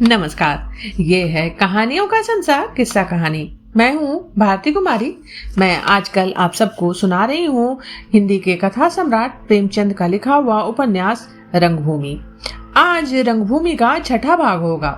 नमस्कार। ये है कहानियों का संसार किस्सा कहानी। मैं हूँ भारती कुमारी। मैं आजकल आप सबको सुना रही हूँ हिंदी के कथा सम्राट प्रेमचंद का लिखा हुआ उपन्यास रंगभूमि। आज रंगभूमि का छठा भाग होगा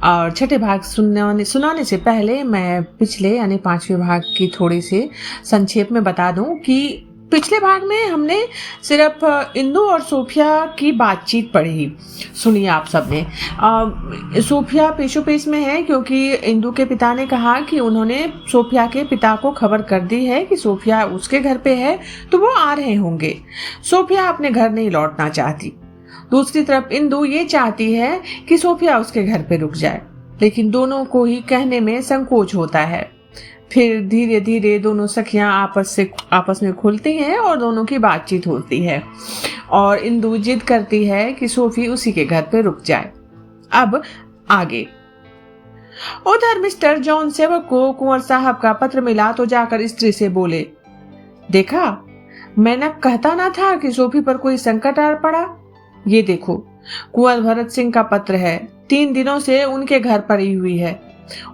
और छठे भाग सुनाने से पहले मैं पिछले यानी पांचवें भाग की थोड़ी सी संक्षेप में बता दूं कि पिछले भाग में हमने सिर्फ इंदु और सोफिया की बातचीत पढ़ी सुनी आप सबने। सोफिया पेशो पेश में है क्योंकि इंदु के पिता ने कहा कि उन्होंने सोफिया के पिता को खबर कर दी है कि सोफिया उसके घर पे है तो वो आ रहे होंगे। सोफिया अपने घर नहीं लौटना चाहती। दूसरी तरफ इंदु ये चाहती है कि सोफिया उसके घर पे रुक जाए, लेकिन दोनों को ही कहने में संकोच होता है। फिर धीरे धीरे दोनों सखियां आपस में खुलती हैं और दोनों की बातचीत होती है और इंदु जिद करती है कि सोफी उसी के घर पे रुक जाए। अब आगे। उधर मिस्टर जॉन सेवक को कुंवर साहब का पत्र मिला तो जाकर स्त्री से बोले, देखा, मैं न कहता ना था कि सोफी पर कोई संकट आ पड़ा। ये देखो, कुंवर भरत सिंह का पत्र है। 3 दिनों से उनके घर पड़ी हुई है।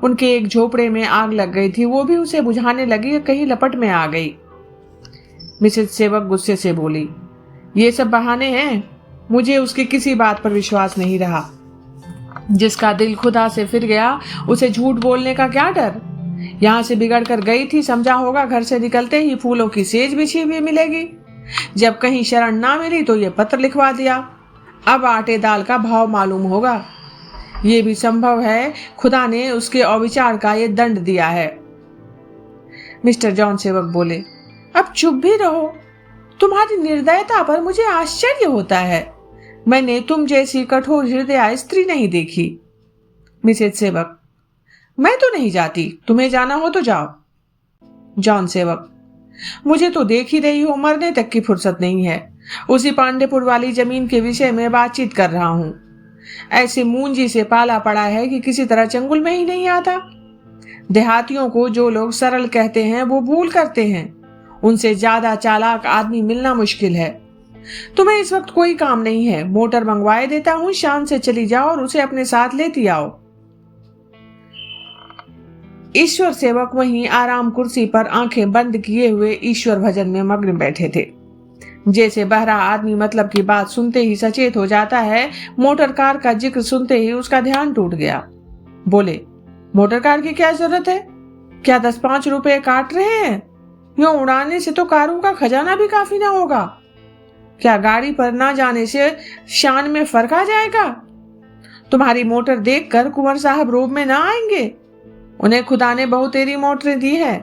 उनके एक झोपड़े में आग लग गई थी, वो भी उसे बुझाने लगी, कहीं लपट में आ गई। मिसेज सेवक गुस्से से बोली, ये सब बहाने हैं। मुझे उसकी किसी बात पर विश्वास नहीं रहा। जिसका दिल खुदा से फिर गया उसे झूठ बोलने का क्या डर। यहाँ से बिगड़ कर गई थी, समझा होगा घर से निकलते ही फूलों की सेज बिछी हुई मिलेगी। जब कहीं शरण ना मिली तो ये पत्र लिखवा दिया। अब आटे दाल का भाव मालूम होगा। ये भी संभव है खुदा ने उसके अविचार का ये दंड दिया है। मिस्टर जॉन सेवक बोले, अब चुप भी रहो। तुम्हारी निर्दयता पर मुझे आश्चर्य होता है। मैंने तुम जैसी कठोर हृदय स्त्री नहीं देखी। मिसेज सेवक, मैं तो नहीं जाती, तुम्हें जाना हो तो जाओ। जॉन सेवक, मुझे तो देख ही रही हो, मरने तक की फुर्सत नहीं है। उसी पांडेपुर वाली जमीन के विषय में बातचीत कर रहा हूं। ऐसे मूंजी से पाला पड़ा है कि किसी तरह चंगुल में ही नहीं आता। देहातियों को जो लोग सरल कहते हैं वो भूल करते हैं। उनसे ज्यादा चालाक आदमी मिलना मुश्किल है। तुम्हें इस वक्त कोई काम नहीं है, मोटर मंगवाए देता हूं, शाम से चली जाओ और उसे अपने साथ लेती आओ। ईश्वर सेवक वहीं आराम कुर्सी पर आंखें बंद किए हुए ईश्वर भजन में मग्न बैठे थे। जैसे बहरा आदमी मतलब की बात सुनते ही सचेत हो जाता है, मोटर कार का जिक्र सुनते ही उसका ध्यान टूट गया। बोले, मोटर कार की क्या जरूरत है? क्या 10-5 रुपए काट रहे हैं? यूं उड़ाने से तो कारों का खजाना भी काफी ना होगा। क्या गाड़ी पर ना जाने से शान में फर्क आ जाएगा? तुम्हारी मोटर देखकर कुंवर साहब रोब में ना आएंगे? उन्हें खुदा ने बहुतेरी मोटरें दी है।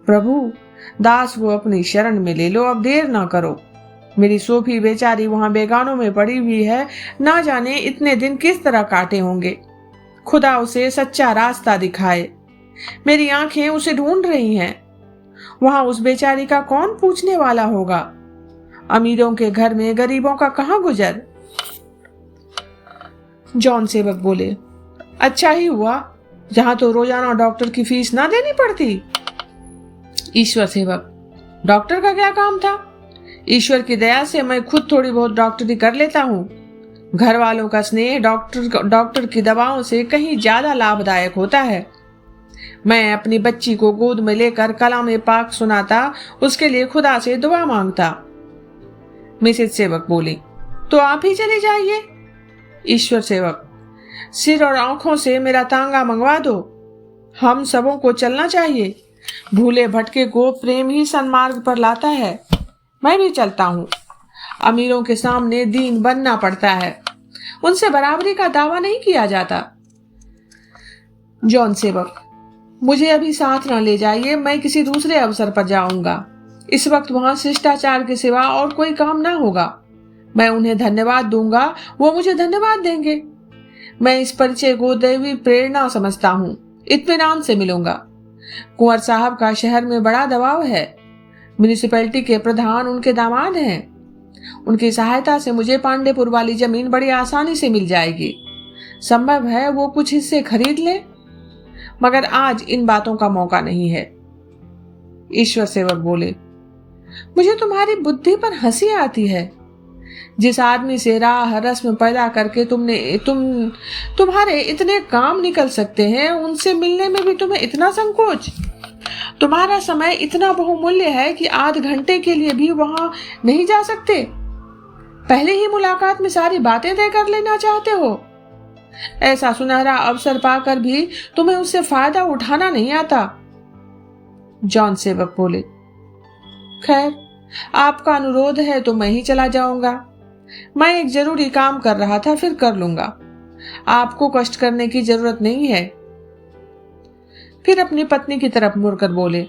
प्रभु, दास वो अपनी शरण में ले लो, अब देर ना करो। मेरी सोफी बेचारी वहां बेगानों में पड़ी हुई है, ना जाने इतने दिन किस तरह काटे होंगे। खुदा उसे सच्चा रास्ता दिखाए। मेरी आंखें उसे ढूंढ रही हैं। वहां उस बेचारी का कौन पूछने वाला होगा? अमीरों के घर में गरीबों का कहां गुजर। जॉन सेवक बोले, अच्छा ही हुआ, जहां तो रोजाना डॉक्टर की फीस ना देनी पड़ती। ईश्वर सेवक, डॉक्टर का क्या काम था? ईश्वर की दया से मैं खुद थोड़ी बहुत डॉक्टरी कर लेता हूँ। घर वालों का स्नेह डॉक्टर की दवाओं से कहीं ज्यादा लाभदायक होता है। मैं अपनी बच्ची को गोद में लेकर कलाम पाक सुनाता, उसके लिए खुदा से दुआ मांगता। मिसेज सेवक बोली, तो आप ही चले जाइए। ईश्वर सेवक, सिर और आंखों से मेरा तांगा मंगवा दो। हम सबों को चलना चाहिए। भूले भटके को प्रेम ही सन्मार्ग पर लाता है। मैं भी चलता हूँ। अमीरों के सामने दीन बनना पड़ता है, उनसे बराबरी का दावा नहीं किया जाता। जॉन सेवक, मुझे अभी साथ न ले जाइए, मैं किसी दूसरे अवसर पर जाऊंगा। इस वक्त वहां शिष्टाचार के सिवा और कोई काम ना होगा। मैं उन्हें धन्यवाद दूंगा, वो मुझे धन्यवाद देंगे। मैं इस परिचय को दैवी प्रेरणा समझता हूँ। इत्मीनान से मिलूंगा। कुंवर साहब का शहर में बड़ा दबाव है। म्युनिसिपैलिटी के प्रधान उनके दामाद हैं। उनकी सहायता से मुझे पांडेपुर वाली जमीन बड़ी आसानी से मिल जाएगी। संभव है वो कुछ हिस्से खरीद ले, मगर आज इन बातों का मौका नहीं है। ईश्वर सेवक बोले, मुझे तुम्हारी बुद्धि पर हंसी आती है। जिस आदमी से राह रस्म पैदा करके तुम्हारे इतने काम निकल सकते हैं, उनसे मिलने में भी तुम्हें इतना संकोच। तुम्हारा समय इतना बहुमूल्य है कि आध घंटे के लिए भी वहां नहीं जा सकते। पहले ही मुलाकात में सारी बातें तय कर लेना चाहते हो। ऐसा सुनहरा अवसर पाकर भी तुम्हें उससे फायदा उठाना नहीं आता। जॉन सेवक बोले, खैर आपका अनुरोध है तो मैं ही चला जाऊंगा। मैं एक जरूरी काम कर रहा था, फिर कर लूंगा। आपको कष्ट करने की जरूरत नहीं है। फिर अपनी पत्नी की तरफ मुड़कर बोले,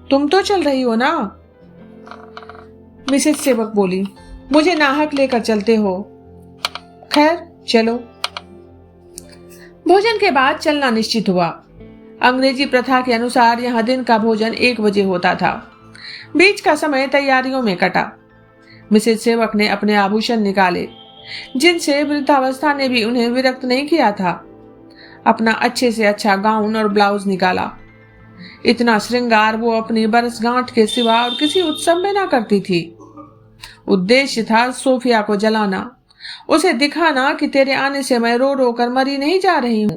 तुम तो चल रही हो ना? मिसेज सेवक बोली, मुझे नाहक लेकर चलते हो। खैर चलो। भोजन के बाद चलना निश्चित हुआ। अंग्रेजी प्रथा के अनुसार यहाँ दिन का भोजन 1 बजे होता था। बीच का समय तैयारियों में कटा। मिसेज सेवक ने अपने आभूषण निकाले, जिनसे वृद्धावस्था ने भी उन्हें विरक्त नहीं किया था। अपना अच्छे से अच्छा गाउन और ब्लाउज निकाला। इतना श्रृंगार वो अपनी बरसगांठ के सिवा और किसी उत्सव में ना करती थी। उद्देश्य था सोफिया को जलाना, उसे दिखाना कि तेरे आने से मैं रो रो कर मरी नहीं जा रही हूं।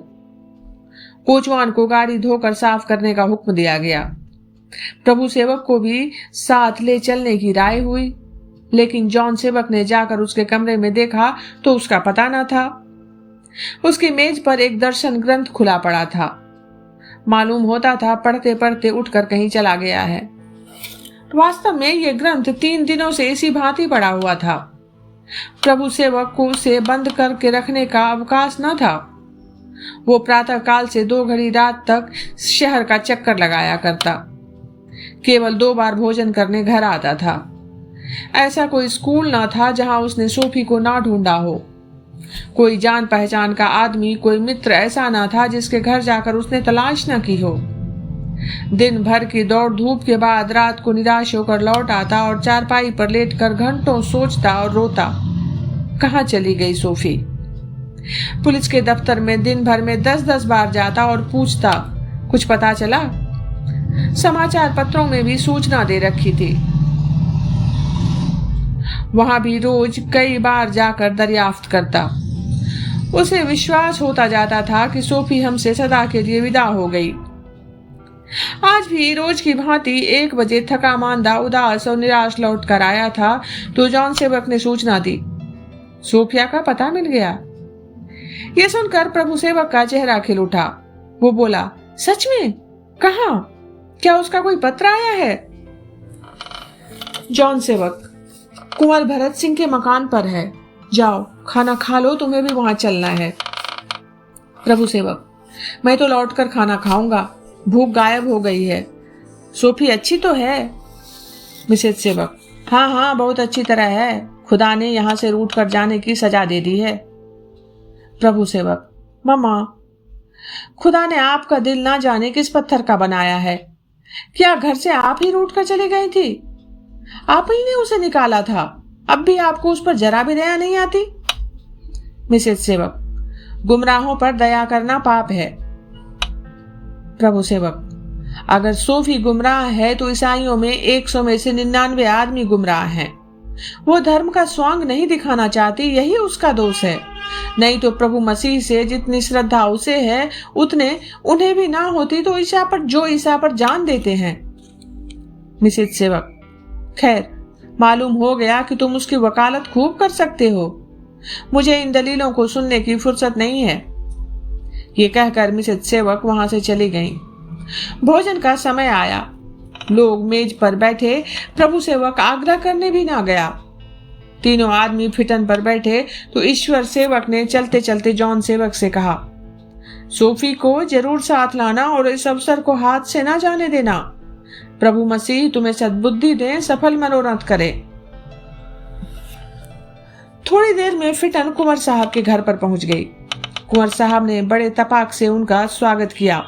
कोचवान को गाड़ी धोकर साफ करने का हुक्म दिया गया। प्रभु सेवक को भी साथ ले चलने की राय हुई, लेकिन जॉन सेवक ने जाकर उसके कमरे में देखा तो उसका पता न था। उसकी मेज पर एक दर्शन ग्रंथ खुला पड़ा था। मालूम होता था पढ़ते पढ़ते उठकर कहीं चला गया है। वास्तव में यह ग्रंथ 3 दिनों से इसी भांति पड़ा हुआ था। प्रभु सेवक को उसे बंद करके रखने का अवकाश न था। वो प्रातः काल से 2 घड़ी रात तक शहर का चक्कर लगाया करता। केवल 2 बार भोजन करने घर आता था। ऐसा कोई स्कूल ना था जहां उसने सोफी को ना ढूंढा हो। कोई जान पहचान का आदमी, कोई मित्र ऐसा ना था जिसके घर जाकर उसने तलाश न की हो। दिन भर की दौड़ धूप के बाद रात को निराश होकर लौट आता और चारपाई पर लेटकर घंटों सोचता और रोता, कहाँ चली गई सोफी। पुलिस के दफ्तर में दिन भर में 10-10 बार जाता और पूछता, कुछ पता चला? समाचार पत्रों में भी सूचना दे रखी थी। वहां भी रोज कई बार जाकर दरियाफ्त करता। उसे विश्वास होता जाता था कि सोफी हमसे सदा के लिए विदा हो गई। आज भी रोज की भांति 1 बजे थका मांदा, उदास और निराश लौट कर आया था तो जॉन सेवक ने सूचना दी, सोफिया का पता मिल गया। यह सुनकर प्रभु सेवक का चेहरा खिल उठा। वो बोला, सच में? कहाँ? क्या उसका कोई पत्र आया है? जॉन सेवक, कुंवर भरत सिंह के मकान पर है। जाओ खाना खा लो, तुम्हें भी वहां चलना है। प्रभु सेवक, मैं तो लौटकर खाना खाऊंगा, भूख गायब हो गई है। सोफी अच्छी तो है? मिसेज सेवक, हाँ हाँ बहुत अच्छी तरह है। खुदा ने यहां से रूठ कर जाने की सजा दे दी है। प्रभु सेवक, मम्मा, खुदा ने आपका दिल ना जाने किस पत्थर का बनाया है। क्या घर से आप ही रूठ कर चली गई थी? आप ही ने उसे निकाला था। अब भी आपको उस पर जरा भी दया नहीं आती? मिसेज सेवक, गुमराहों पर दया करना पाप है। प्रभु सेवक, अगर सोफी गुमराह है तो ईसाइयों में 100 में से 99 आदमी गुमराह हैं। वो धर्म का स्वांग नहीं दिखाना चाहती, यही उसका दोष है। नहीं तो प्रभु मसीह से जितनी श्रद्धा उसे है उतने उन्हें भी ना होती तो ईसा पर जान देते हैं। मिसेज सेवक, खैर मालूम हो गया कि तुम उसकी वकालत खूब कर सकते हो। मुझे इन दलीलों को सुनने की फुर्सत नहीं है। ये कहकर मिसेज सेवक वहां से चली गईं। भोजन का समय आया। लोग मेज पर बैठे। प्रभु सेवक आग्रह करने भी ना गया। तीनों आदमी फिटन पर बैठे तो ईश्वर सेवक ने चलते चलते जॉन सेवक से कहा, सोफी को जरूर साथ लाना और इस अवसर को हाथ से ना जाने देना। प्रभु मसीह तुम्हें सद्बुद्धि दे, सफल मनोरथ करे। थोड़ी देर में फिटन कुंवर साहब के घर पर पहुंच गई। कुंवर साहब ने बड़े तपाक से उनका स्वागत किया।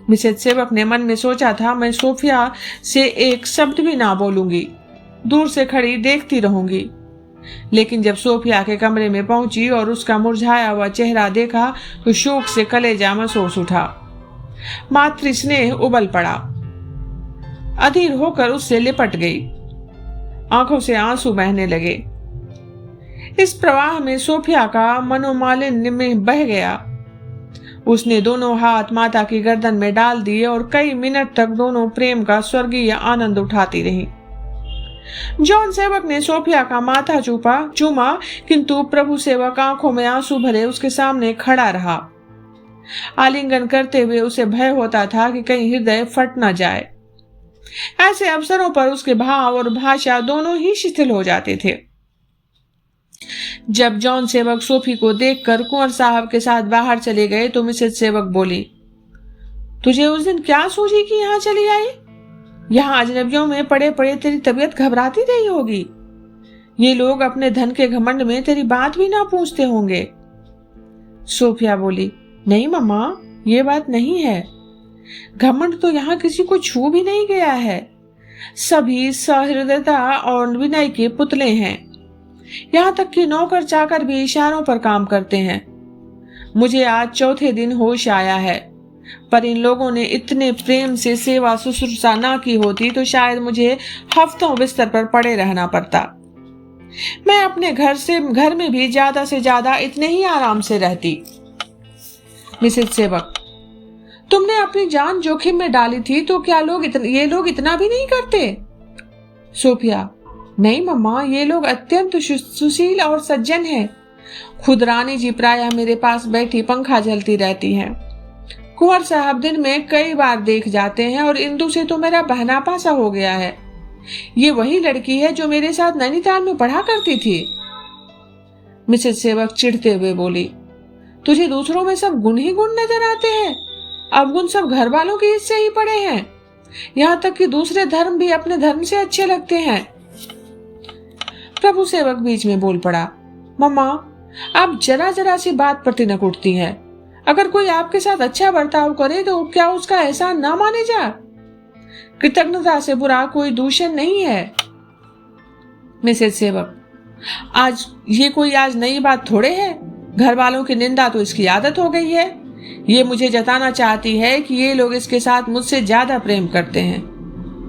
मिसेज सेवक ने मन में सोचा था, मैं सोफिया से एक शब्द भी ना बोलूंगी, दूर से खड़ी देखती रहूंगी। लेकिन जब सोफिया के कमरे में पहुंची और उसका मुरझाया हुआ चेहरा देखा तो शोक से कलेजा मसोस उठा। मातृ स्नेह उबल पड़ा। अधीर होकर उससे लिपट गई। आंखों से आंसू बहने लगे। इस प्रवाह में सोफिया का मनोमालिन्य में बह गया। उसने दोनों हाथ माता की गर्दन में डाल दिए और कई मिनट तक दोनों प्रेम का स्वर्गीय आनंद उठाती रहीं। जॉन सेवक ने सोफिया का माथा चूमा, किंतु प्रभु सेवक आंखों में आंसू भरे उसके सामने खड़ा रहा। आलिंगन करते हुए उसे भय होता था कि कहीं हृदय फट न जाए। ऐसे अवसरों पर उसके भाव और भाषा दोनों ही शिथिल हो जाते थे। जब जॉन सेवक सोफी को देखकर कुंवर साहब के साथ बाहर चले गए तो मिसेज सेवक बोली, तुझे उस दिन क्या सूझी कि यहाँ चली आई? यहाँ अजनबियों में पड़े पड़े तेरी तबीयत घबराती रही होगी। ये लोग अपने धन के घमंड में तेरी बात भी ना पूछते होंगे। सोफिया बोली, नहीं मम्मा, ये बात नहीं है। घमंड तो यहाँ किसी को छू भी नहीं गया है। सभी सहृदयता और विनय के पुतले हैं। यहाँ तक कि नौकर चाकर भी इशारों पर काम करते हैं। मुझे आज चौथे दिन होश आया है, पर इन लोगों ने इतने प्रेम से सेवा शुश्रूषा ना की होती तो शायद मुझे हफ्तों बिस्तर पर पड़े रहना पड़ता। मैं अपने घर में भी ज्यादा से ज्यादा इतने ही आराम से रहती। मिसेज सेवक, तुमने अपनी जान जोखिम में डाली थी तो क्या ये लोग इतना भी नहीं करते? सोफिया, नहीं मम्मा, ये लोग अत्यंत सुशील और सज्जन हैं। खुद रानी जी प्रायः मेरे पास बैठी पंखा झलती रहती हैं। कुंवर साहब दिन में कई बार देख जाते हैं और इंदु से तो मेरा बहना पासा हो गया है। ये वही लड़की है जो मेरे साथ नैनीताल में पढ़ा करती थी। मिसेज सेवक चिढ़ते हुए बोली, तुझे दूसरों में सब गुण ही गुण नजर आते हैं। अवगुण सब घर वालों के हिस्से ही पड़े हैं। यहाँ तक कि दूसरे धर्म भी अपने धर्म से अच्छे लगते हैं। प्रभु सेवक बीच में बोल पड़ा, मम्मा, आप जरा जरा सी बात पर तिनक उठती हैं। अगर कोई आपके साथ अच्छा बर्ताव करे तो क्या उसका एहसान ना माने जा? कृतज्ञता से बुरा कोई दूषण नहीं है। मिसेज सेवक, आज नई बात थोड़े है। घर वालों की निंदा तो इसकी आदत हो गई है। ये मुझे जताना चाहती है कि ये लोग इसके साथ मुझसे ज्यादा प्रेम करते हैं।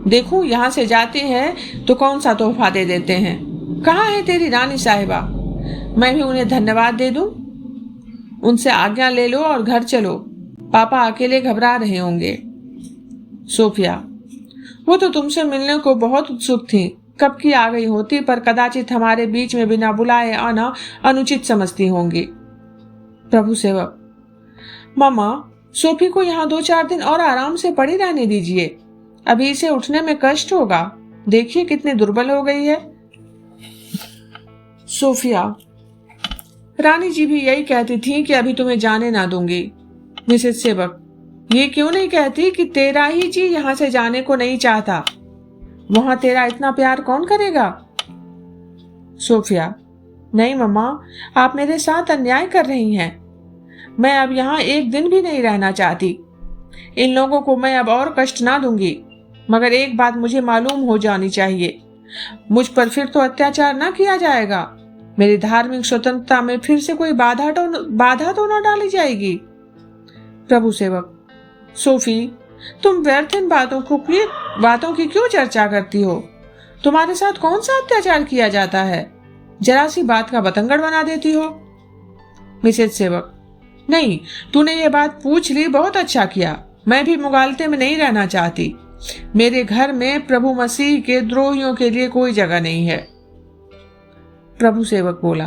देखूं, यहाँ से जाते हैं तो कौन सा तोहफा दे देते हैं। कहाँ है तेरी रानी साहिबा? मैं भी उन्हें धन्यवाद दे दूं। उनसे आज्ञा ले लो और घर चलो। पापा अकेले घबरा रहे होंगे। सोफिया, वो तो तुमसे मिलने को बहुत उत्सुक थी। कब की आ गई होती, पर कदाचित हमारे बीच में बिना बुलाए आना अनुचित समझती होंगी। प्रभु सेवक, मामा, सोफी को यहाँ 2-4 दिन और आराम से पड़ी रहने दीजिए। अभी इसे उठने में कष्ट होगा। देखिए कितनी दुर्बल हो गई है। सोफिया, रानी जी भी यही कहती थी कि अभी तुम्हें जाने ना दूंगी। मिसेज सेवक, ये क्यों नहीं कहती कि तेरा ही जी यहाँ से जाने को नहीं चाहता? वहां तेरा इतना प्यार कौन करेगा? सोफिया, नहीं मम्मा, आप मेरे साथ अन्याय कर रही हैं। मैं अब यहाँ एक दिन भी नहीं रहना चाहती। इन लोगों को मैं अब और कष्ट ना दूंगी। मगर एक बात मुझे मालूम हो जानी चाहिए, मुझ पर फिर तो अत्याचार ना किया जाएगा। मेरी धार्मिक स्वतंत्रता में फिर से कोई बाधा तो न डाली जाएगी। प्रभु सेवक, सोफी, तुम व्यर्थ इन बातों की क्यों चर्चा करती हो? तुम्हारे साथ कौन सा अत्याचार किया जाता है? जरा सी बात का बतंगड़ बना देती हो। मिसेज सेवक, नहीं, तूने ये बात पूछ ली, बहुत अच्छा किया। मैं भी मुगालते में नहीं रहना चाहती। मेरे घर में प्रभु मसीह के द्रोहियों के लिए कोई जगह नहीं है। प्रभु सेवक बोला,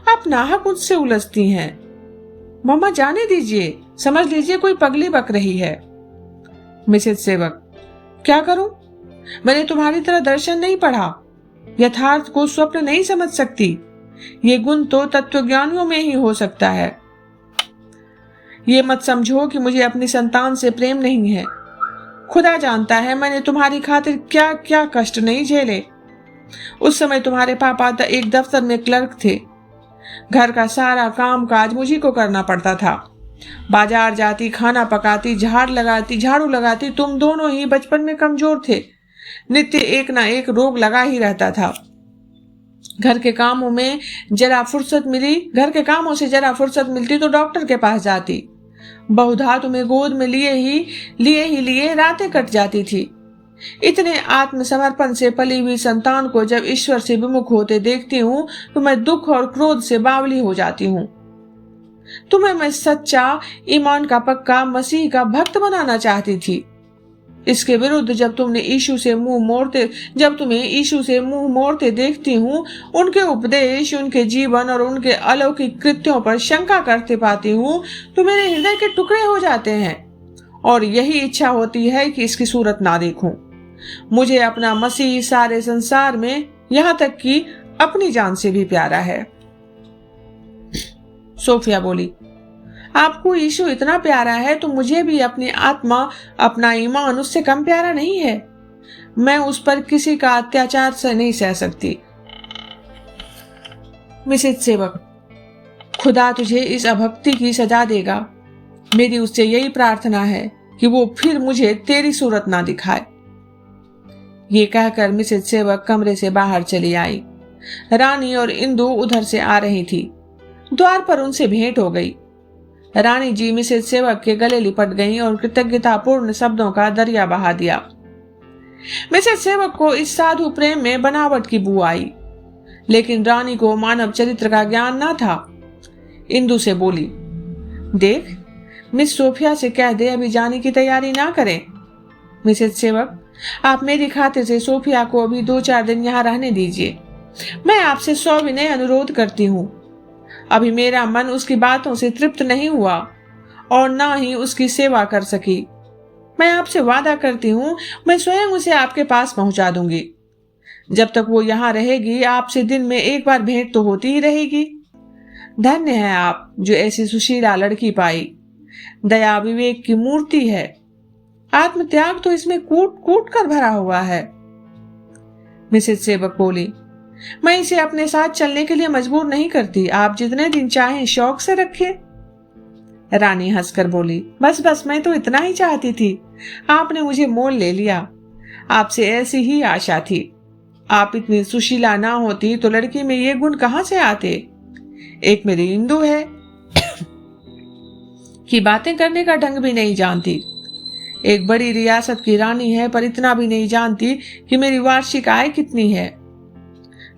आप नाहक मुझसे उलझती हैं। मम्मा, जाने दीजिए, समझ लीजिए कोई पगली बक रही है। मिसेज सेवक, क्या करूं? मैंने तुम्हारी तरह दर्शन नहीं पढ़ा, यथार्थ को स्वप्न नहीं समझ सकती। ये गुण तो तत्वज्ञानियों में ही हो सकता है। ये मत समझो कि मुझे अपनी संतान से प्रेम नहीं है। खुदा जानता है मैंने तुम्हारी खातिर क्या क्या कष्ट नहीं झेले। उस समय तुम्हारे पापा एक दफ्तर में क्लर्क थे। घर का सारा काम काज मुझी को करना पड़ता था। बाजार जाती, खाना पकाती, झाड़ू लगाती। तुम दोनों ही बचपन में कमजोर थे। नित्य एक ना एक रोग लगा ही रहता था। घर के कामों से जरा फुर्सत मिलती तो डॉक्टर के पास जाती। बहुधा तुम्हें गोद में लिए रातें कट जाती थी। इतने आत्मसमर्पण से पली हुई संतान को जब ईश्वर से विमुख होते देखती हूँ तो मैं दुख और क्रोध से बावली हो जाती हूँ। तुम्हें मैं सच्चा, ईमान का पक्का, मसीह का भक्त बनाना चाहती थी। इसके विरुद्ध जब तुम्हें यीशु से मुंह मोड़ते देखती हूँ, उनके उपदेश, उनके जीवन और उनके अलौकिक कृत्यों पर शंका करते पाती हूँ, तो मेरे हृदय के टुकड़े हो जाते हैं और यही इच्छा होती है कि इसकी सूरत ना देखूं। मुझे अपना मसीह सारे संसार में, यहाँ तक कि अपनी जान से भी प्यारा है। सोफिया बोली, आपको यीशु इतना प्यारा है तो मुझे भी अपनी आत्मा, अपना ईमान उससे कम प्यारा नहीं है। मैं उस पर किसी का अत्याचार से नहीं सह सकती। मिसेज सेवक, खुदा तुझे इस अभक्ति की सजा देगा। मेरी उससे यही प्रार्थना है कि वो फिर मुझे तेरी सूरत ना दिखाए। ये कहकर मिसेज सेवक कमरे से बाहर चली आई। रानी और इंदु उधर से आ रही थी। द्वार पर उनसे भेंट हो गई। रानी जी मिसेज सेवक के गले लिपट गईं और कृतज्ञतापूर्ण शब्दों का दरिया बहा दिया। मिसेज सेवक को इस साधु प्रेम में बनावट की बू आई, लेकिन रानी को मानव चरित्र का ज्ञान न था। इंदु से बोली, देख, मिस सोफिया से कह दे अभी जाने की तैयारी ना करें। मिसेज सेवक, आप मेरी खातिर से सोफिया को अभी 2-4 दिन यहाँ रहने दीजिए। मैं आपसे सविनय अनुरोध करती हूँ। अभी मेरा मन उसकी बातों से तृप्त नहीं हुआ और ना ही उसकी सेवा कर सकी। मैं आपसे वादा करती हूँ, मैं स्वयं उसे आपके पास पहुंचा दूंगी। जब तक वो यहाँ रहेगी, आपसे दिन में एक बार भेंट तो होती ही रहेगी। धन्य है आप जो ऐसी सुशीला लड़की पाई। दया विवेक की मूर्ति है। आत्मत्याग तो इसमें कूट कूट कर भरा हुआ है। मिसेज सेवक बोली, मैं इसे अपने साथ चलने के लिए मजबूर नहीं करती। आप जितने दिन चाहें शौक से रखिए। रानी हंसकर बोली, बस बस, मैं तो इतना ही चाहती थी। आपने मुझे मोल ले लिया। आपसे ऐसी ही आशा थी। आप इतनी सुशीला ना होती तो लड़की में ये गुण कहां से आते। एक मेरी इंदु है कि बातें करने का ढंग भी नहीं जानती। एक बड़ी रियासत की रानी है पर इतना भी नहीं जानती कि मेरी वार्षिक आय कितनी है।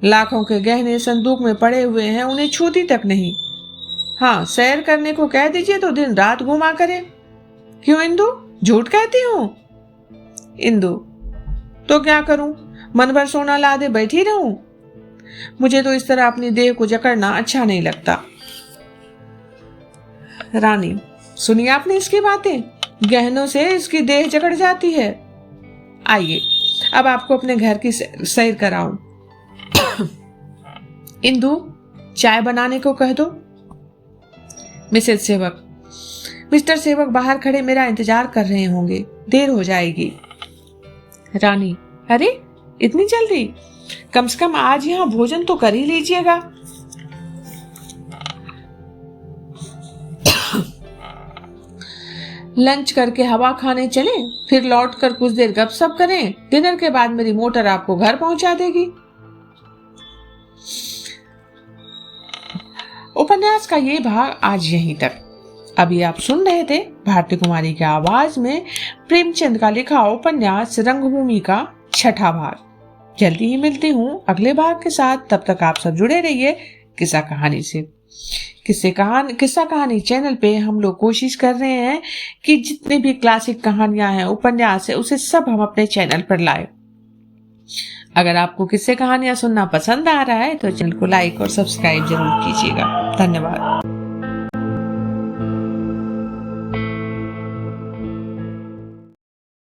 लाखों के गहने संदूक में पड़े हुए हैं, उन्हें छूती तक नहीं। हाँ, सैर करने को कह दीजिए तो दिन रात घुमा करे। क्यों इंदु, झूठ कहती हूँ? इंदु, तो क्या करूं, मन भर सोना ला दे बैठी रहूं? मुझे तो इस तरह अपनी देह को जकड़ना अच्छा नहीं लगता। रानी, सुनी आपने इसकी बातें? गहनों से इसकी देह जकड़ जाती है। आइए, अब आपको अपने घर की सैर कराऊं। इंदु, चाय बनाने को कह दो। मिसेज सेवक, मिस्टर सेवक बाहर खड़े मेरा इंतजार कर रहे होंगे, देर हो जाएगी। रानी, अरे इतनी जल्दी? कम से कम आज यहाँ भोजन तो कर ही लीजिएगा। लंच करके हवा खाने चलें, फिर लौटकर कुछ देर गपशप करें। डिनर के बाद मेरी मोटर आपको घर पहुंचा देगी। उपन्यास का ये भाग आज यहीं तक। अभी आप सुन रहे थे भारती कुमारी की आवाज में प्रेमचंद का लिखा उपन्यास रंगभूमि का 6ठा भाग। जल्दी ही मिलती हूँ अगले भाग के साथ। तब तक आप सब जुड़े रहिए किस्सा कहानी से। किस्सा कहानी चैनल पे हम लोग कोशिश कर रहे हैं कि जितनी भी क्लासिक कहानियां हैं, उपन्यास है, उसे सब हम अपने चैनल पर लाए। अगर आपको किस्से कहानियां सुनना पसंद आ रहा है तो चैनल को लाइक और सब्सक्राइब जरूर कीजिएगा। धन्यवाद।